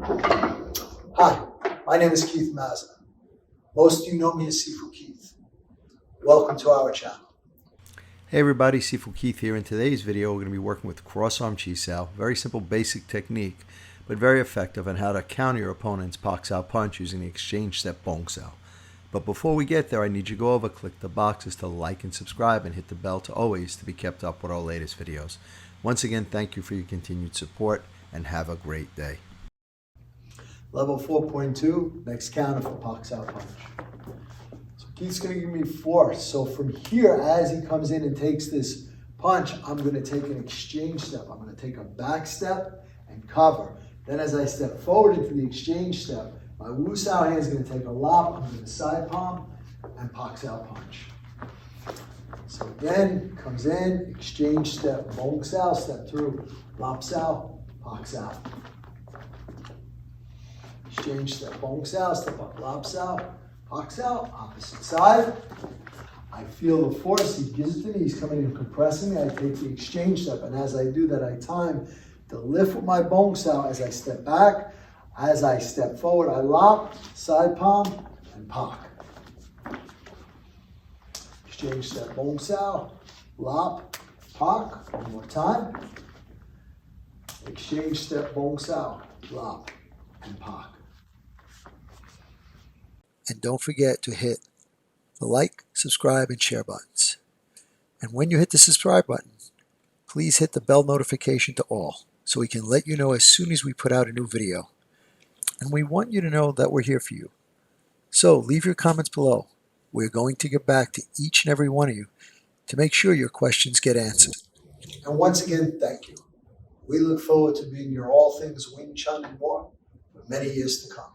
Hi, my name is Keith Mazza. Most of you know me as Sifu Keith. Welcome to our channel. Hey everybody, Sifu Keith here. In today's video, we're going to be working with cross-arm chi sao. Very simple, basic technique, but very effective on how to counter your opponent's pak sao punch using the exchange step bong sao. But before we get there, I need you to go over, click the boxes to like and subscribe, and hit the bell to always to be kept up with our latest videos. Once again, thank you for your continued support, and have a great day. Level 4.2, next counter for pak sao punch. So Keith's going to give me force. So from here, as he comes in and takes this punch, I'm going to take an exchange step. I'm going to take a back step and cover. Then as I step forward into the exchange step, my Wu Sao hand is going to take a lop. I'm going to side palm and pak sao punch. So again, comes in, exchange step, bong sao, step through, lop sao, pak sao. Exchange step, bong sao, step up, lop sao, pak sao, opposite side. I feel the force, he gives it to me, he's coming in compressing me, I take the exchange step, and as I do that, I time the lift with my bong sao as I step back. As I step forward, I lop, side palm, and pak. Exchange step, bong sao, lop, pak, one more time. Exchange step, bong sao, lop, and pak. And don't forget to hit the like, subscribe, and share buttons. And when you hit the subscribe button, please hit the bell notification to all so we can let you know as soon as we put out a new video. And we want you to know that we're here for you. So leave your comments below. We're going to get back to each and every one of you to make sure your questions get answered. And once again, thank you. We look forward to being your all things Wing Chun and more for many years to come.